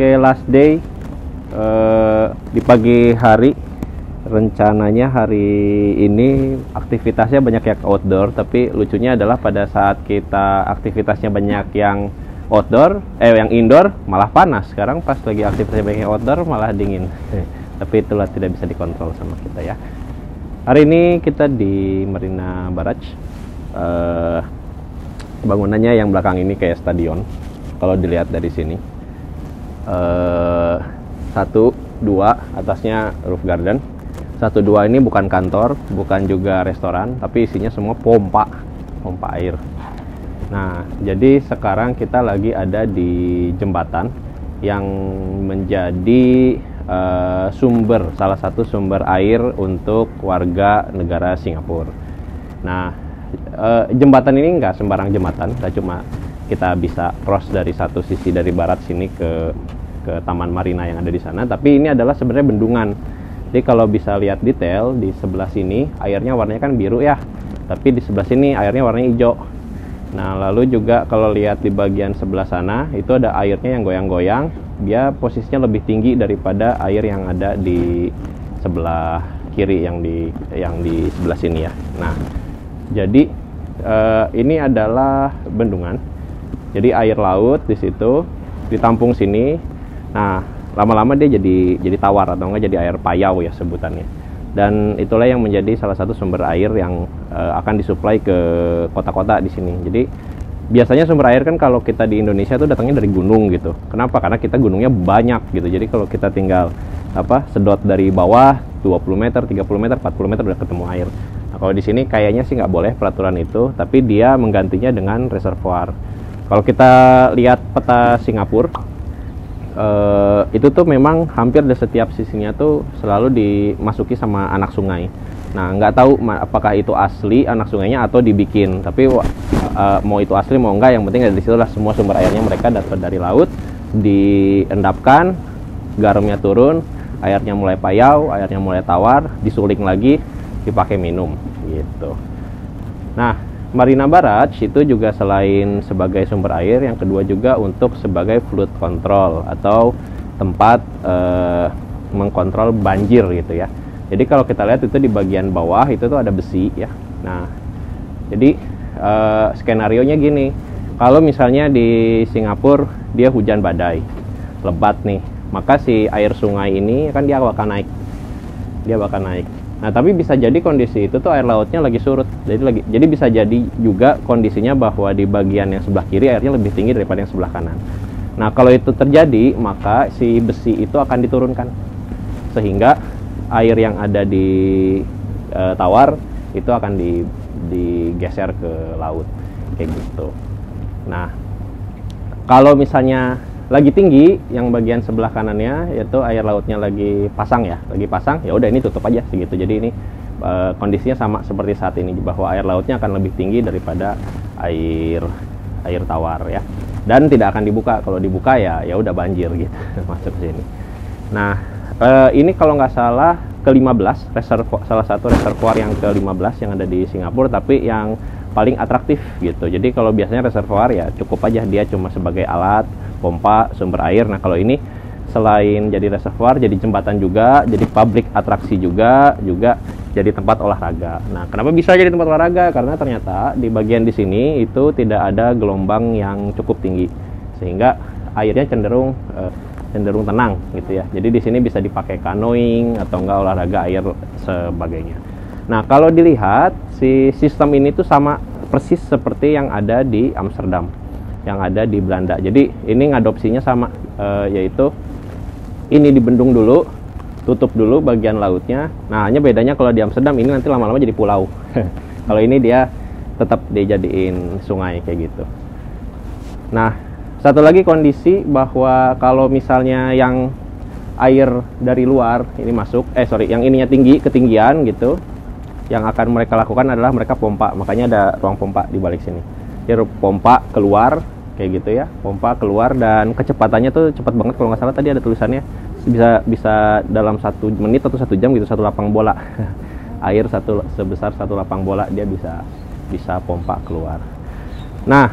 Oke, last day di pagi hari. Rencananya hari ini aktivitasnya banyak yang outdoor, tapi lucunya adalah pada saat kita aktivitasnya banyak yang yang indoor malah panas. Sekarang pas lagi aktivitasnya banyak yang outdoor malah dingin. Tapi itulah tidak bisa dikontrol sama kita ya. Hari ini kita di Marina Barrage. Bangunannya yang belakang ini kayak stadion. Kalau dilihat dari sini, 1, 2 atasnya roof garden. 1, 2 ini bukan kantor, bukan juga restoran, tapi isinya semua pompa air. Nah, jadi sekarang kita lagi ada di jembatan yang menjadi salah satu sumber air untuk warga negara Singapura. Nah, jembatan ini nggak sembarang jembatan, nggak cuma kita bisa cross dari satu sisi dari barat sini ke Taman Marina yang ada di sana, tapi ini adalah sebenarnya bendungan. Jadi kalau bisa lihat detail di sebelah sini airnya warnanya kan biru ya, tapi di sebelah sini airnya warnanya hijau. Nah, lalu juga kalau lihat di bagian sebelah sana itu ada airnya yang goyang-goyang, dia posisinya lebih tinggi daripada air yang ada di sebelah kiri yang di sebelah sini ya. Nah, jadi ini adalah bendungan. Jadi air laut di situ ditampung sini. Nah, lama-lama dia jadi tawar atau enggak jadi air payau ya sebutannya. Dan itulah yang menjadi salah satu sumber air yang akan disuplai ke kota-kota di sini. Jadi biasanya sumber air kan kalau kita di Indonesia itu datangnya dari gunung gitu. Kenapa? Karena kita gunungnya banyak gitu. Jadi kalau kita tinggal sedot dari bawah 20 meter, 30 meter, 40 meter udah ketemu air. Nah, kalau di sini kayaknya sih nggak boleh peraturan itu, tapi dia menggantinya dengan reservoir. Kalau kita lihat peta Singapura, itu tuh memang hampir di setiap sisinya tuh selalu dimasuki sama anak sungai. Nah, nggak tahu apakah itu asli anak sungainya atau dibikin, tapi mau itu asli mau enggak, yang penting dari situlah semua sumber airnya mereka dapat dari laut, diendapkan, garamnya turun, airnya mulai payau, airnya mulai tawar, disuling lagi, dipakai minum gitu. Nah, Marina Barrage itu juga selain sebagai sumber air, yang kedua juga untuk sebagai flood control atau tempat mengkontrol banjir gitu ya. Jadi kalau kita lihat itu di bagian bawah itu tuh ada besi ya. Nah, jadi skenarionya gini, kalau misalnya di Singapura dia hujan badai, lebat nih, maka si air sungai ini kan dia bakal naik. Nah, tapi bisa jadi kondisi itu tuh air lautnya lagi surut. Jadi bisa jadi juga kondisinya bahwa di bagian yang sebelah kiri airnya lebih tinggi daripada yang sebelah kanan. Nah, kalau itu terjadi, maka si besi itu akan diturunkan. Sehingga air yang ada di tawar itu akan digeser ke laut. Kayak gitu. Nah, kalau misalnya lagi tinggi, yang bagian sebelah kanannya yaitu air lautnya lagi pasang, ya udah ini tutup aja segitu. Jadi ini kondisinya sama seperti saat ini, bahwa air lautnya akan lebih tinggi daripada air tawar ya, dan tidak akan dibuka. Kalau dibuka ya udah banjir gitu masuk ke sini. Nah, ini kalau nggak salah ke-15 salah satu reservoir yang ke-15 yang ada di Singapura, tapi yang paling atraktif gitu. Jadi kalau biasanya reservoir ya cukup aja dia cuma sebagai alat pompa sumber air. Nah, kalau ini selain jadi reservoir, jadi jembatan juga, jadi public atraksi juga jadi tempat olahraga. Nah, kenapa bisa jadi tempat olahraga? Karena ternyata di bagian di sini itu tidak ada gelombang yang cukup tinggi, sehingga airnya cenderung tenang gitu ya. Jadi di sini bisa dipakai canoeing atau enggak olahraga air sebagainya. Nah, kalau dilihat si sistem ini tuh sama persis seperti yang ada di Amsterdam, yang ada di Belanda. Jadi ini ngadopsinya sama, yaitu ini dibendung dulu, tutup dulu bagian lautnya. Nah, hanya bedanya kalau di Amsterdam ini nanti lama-lama jadi pulau. Kalau ini dia tetap dijadiin sungai kayak gitu. Nah, satu lagi kondisi bahwa kalau misalnya yang air dari luar ini masuk, yang ininya ketinggian gitu, yang akan mereka lakukan adalah mereka pompa. Makanya ada ruang pompa di balik sini. Dia pompa keluar kayak gitu ya, pompa keluar, dan kecepatannya tuh cepat banget. Kalau nggak salah tadi ada tulisannya bisa dalam 1 menit atau 1 jam gitu, 1 lapang bola air sebesar 1 lapang bola dia bisa pompa keluar. Nah,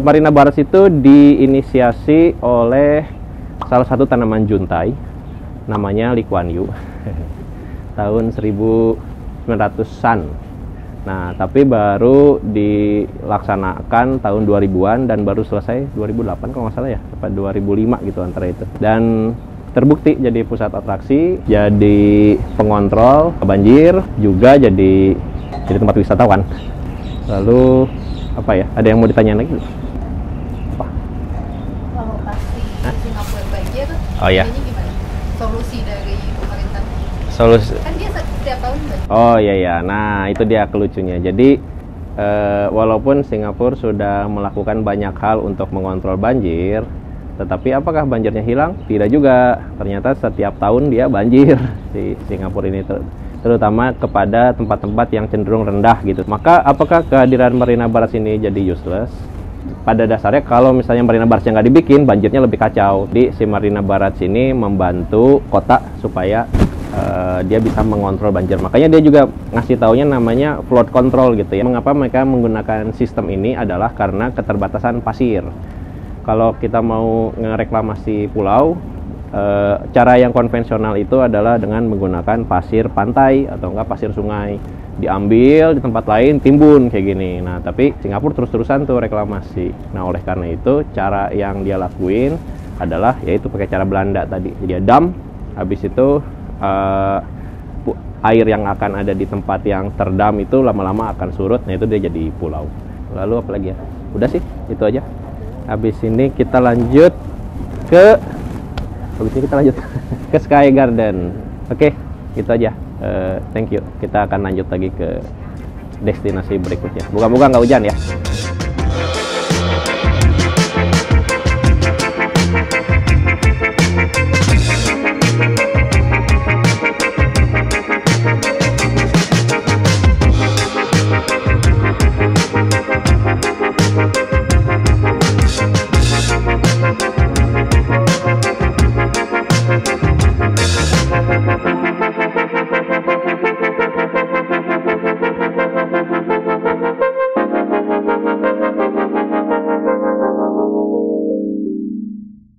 Marina Barrage itu diinisiasi oleh salah satu tanaman juntai, namanya Lee Kuan Yew, tahun 1900-an. Nah, tapi baru dilaksanakan tahun 2000-an dan baru selesai 2008 kalau nggak salah ya, atau 2005 gitu antara itu. Dan terbukti jadi pusat atraksi, jadi pengontrol banjir, juga jadi tempat wisatawan. Lalu apa ya? Ada yang mau ditanya lagi? Apa? Kalau pasti di Singapura banjir, Oh ya. ini gimana? Solusi dari pemerintah? Solusi. Kan dia setiap tahun banjir. Oh iya ya. Nah, itu dia kelucunya. Jadi walaupun Singapura sudah melakukan banyak hal untuk mengontrol banjir, tetapi apakah banjirnya hilang? Tidak juga. Ternyata setiap tahun dia banjir di Singapura ini, terutama kepada tempat-tempat yang cenderung rendah gitu. Maka apakah kehadiran Marina Barrage ini jadi useless? Pada dasarnya kalau misalnya Marina Barrage nggak dibikin, banjirnya lebih kacau. Di si Marina Barrage ini membantu kota supaya dia bisa mengontrol banjir. Makanya dia juga ngasih taunya namanya flood control gitu ya. Mengapa mereka menggunakan sistem ini adalah karena keterbatasan pasir. Kalau kita mau ngereklamasi pulau, cara yang konvensional itu adalah dengan menggunakan pasir pantai atau enggak pasir sungai. Diambil di tempat lain, timbun kayak gini. Nah, tapi Singapura terus-terusan tuh reklamasi. Nah, oleh karena itu cara yang dia lakuin adalah yaitu pakai cara Belanda tadi. Dia dam, habis itu air yang akan ada di tempat yang terdam itu lama-lama akan surut. Nah, itu dia jadi pulau. Lalu apa lagi ya? Udah sih, itu aja. Habis ini kita lanjut ke ke Sky Garden. Oke, itu aja. Thank you. Kita akan lanjut lagi ke destinasi berikutnya. Moga-moga nggak hujan ya.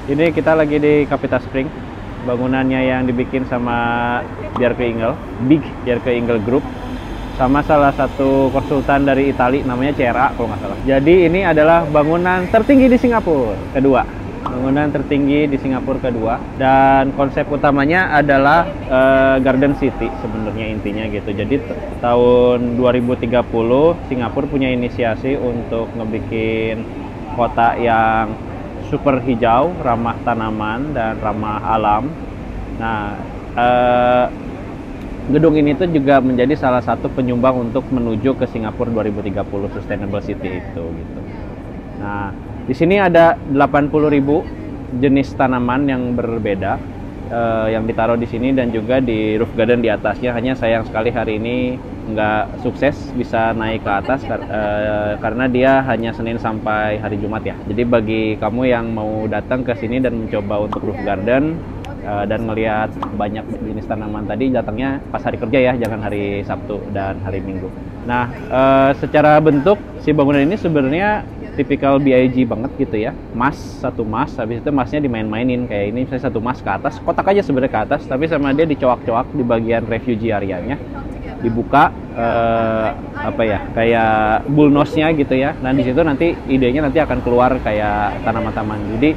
Ini kita lagi di Capita Spring, bangunannya yang dibikin sama Bjarke Ingels, Big Bjarke Ingels Group, sama salah satu konsultan dari Italia namanya CRA kalau nggak salah. Jadi ini adalah bangunan tertinggi di Singapura kedua, bangunan tertinggi di Singapura kedua, dan konsep utamanya adalah Garden City sebenarnya intinya gitu. Jadi tahun 2030 Singapura punya inisiasi untuk ngebikin kota yang super hijau, ramah tanaman dan ramah alam. Nah, gedung ini tuh juga menjadi salah satu penyumbang untuk menuju ke Singapura 2030 Sustainable City itu gitu. Nah, di sini ada 80.000 jenis tanaman yang berbeda yang ditaruh di sini dan juga di roof garden di atasnya. Hanya sayang sekali hari ini nggak sukses bisa naik ke atas karena dia hanya Senin sampai hari Jumat ya. Jadi bagi kamu yang mau datang ke sini dan mencoba untuk roof garden dan melihat banyak jenis tanaman tadi, datangnya pas hari kerja ya, jangan hari Sabtu dan hari Minggu. Nah, secara bentuk si bangunan ini sebenarnya tipikal BIG banget gitu ya. Satu mas, habis itu masnya dimain-mainin kayak ini, misalnya satu mas ke atas, kotak aja sebenarnya ke atas, tapi sama dia dicoak-coak di bagian refugee area-nya, dibuka apa ya, kayak bullnose-nya gitu ya. Nah, di situ nanti idenya nanti akan keluar kayak tanaman-tanaman. Jadi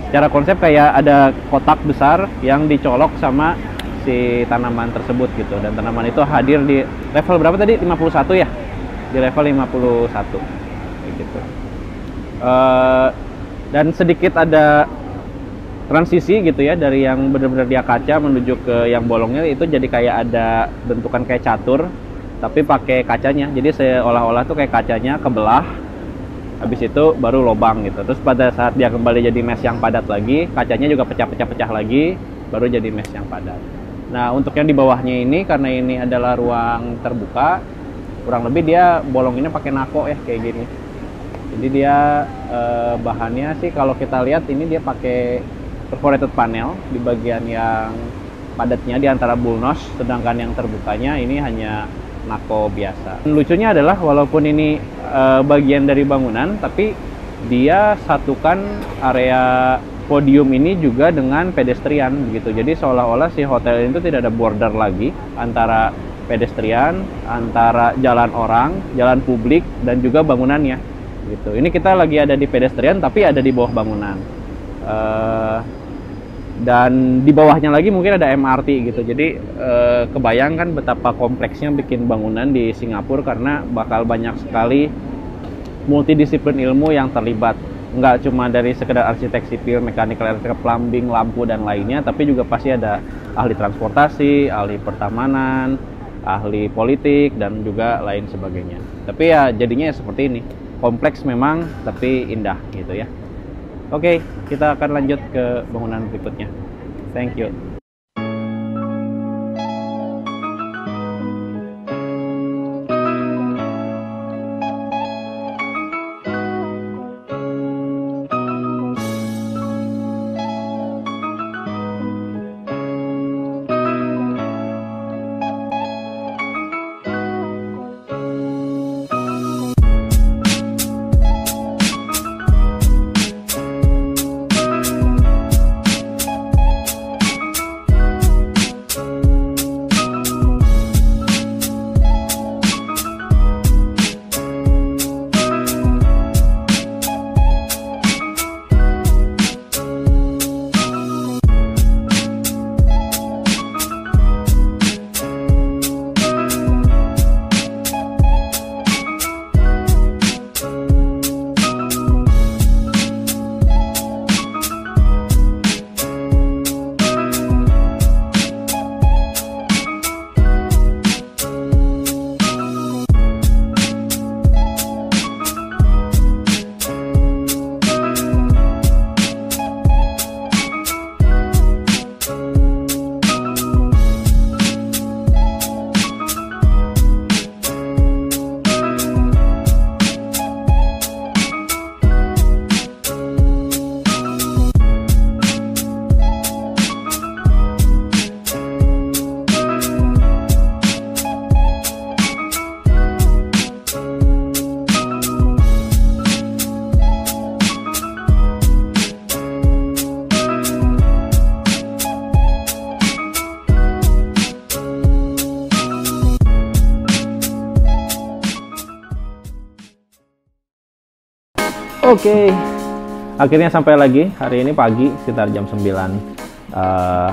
secara konsep kayak ada kotak besar yang dicolok sama si tanaman tersebut gitu, dan tanaman itu hadir di level berapa tadi? 51 ya? Di level 51 gitu. Dan sedikit ada transisi gitu ya, dari yang benar-benar dia kaca menuju ke yang bolongnya, itu jadi kayak ada bentukan kayak catur tapi pakai kacanya. Jadi seolah-olah tuh kayak kacanya kebelah, habis itu baru lobang gitu. Terus pada saat dia kembali jadi mesh yang padat lagi, kacanya juga pecah-pecah lagi, baru jadi mesh yang padat. Nah, untuk yang di bawahnya ini, karena ini adalah ruang terbuka, kurang lebih dia bolonginnya pakai nako ya kayak gini. Jadi dia bahannya sih kalau kita lihat ini dia pakai perforated panel di bagian yang padatnya di antara bullnose, sedangkan yang terbukanya ini hanya nako biasa. Lucunya adalah walaupun ini bagian dari bangunan, tapi dia satukan area podium ini juga dengan pedestrian gitu. Jadi seolah-olah si hotel itu tidak ada border lagi antara pedestrian, antara jalan orang, jalan publik, dan juga bangunannya gitu. Ini kita lagi ada di pedestrian tapi ada di bawah bangunan. Dan di bawahnya lagi mungkin ada MRT gitu. Jadi kebayang kan betapa kompleksnya bikin bangunan di Singapura, karena bakal banyak sekali multidisiplin ilmu yang terlibat. Nggak cuma dari sekedar arsitek sipil, mechanical, electrical, plumbing, lampu, dan lainnya, tapi juga pasti ada ahli transportasi, ahli pertamanan, ahli politik, dan juga lain sebagainya. Tapi ya jadinya seperti ini. Kompleks memang, tapi indah gitu ya. Oke, kita akan lanjut ke bangunan berikutnya. Thank you. Oke, akhirnya sampai lagi hari ini pagi sekitar jam 9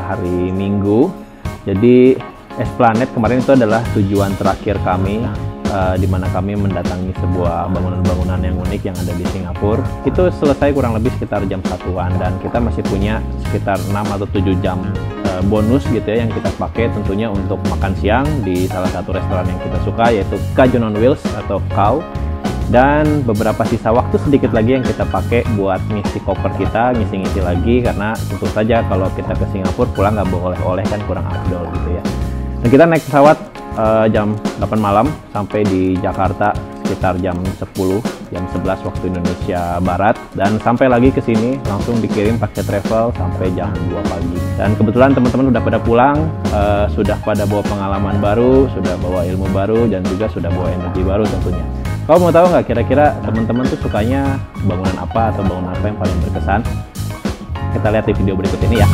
hari Minggu. Jadi Esplanade kemarin itu adalah tujuan terakhir kami, di mana kami mendatangi sebuah bangunan-bangunan yang unik yang ada di Singapura. Itu selesai kurang lebih sekitar jam 1-an, dan kita masih punya sekitar 6 atau 7 jam bonus gitu ya, yang kita pakai tentunya untuk makan siang di salah satu restoran yang kita suka, yaitu Kajun on Wheels atau KAW. Dan beberapa sisa waktu sedikit lagi yang kita pakai buat ngisi koper kita, ngisi-ngisi lagi, karena tentu saja kalau kita ke Singapura pulang nggak boleh-oleh kan, kurang afdol gitu ya. Dan kita naik pesawat jam 8 malam sampai di Jakarta sekitar jam 10, jam 11 waktu Indonesia Barat, dan sampai lagi ke sini langsung dikirim pakai travel sampai jam 2 pagi. Dan kebetulan teman-teman udah pada pulang, sudah pada bawa pengalaman baru, sudah bawa ilmu baru, dan juga sudah bawa energi baru tentunya. Kau mau tahu nggak kira-kira teman-teman tuh sukanya bangunan apa atau bangunan apa yang paling berkesan? Kita lihat di video berikut ini ya.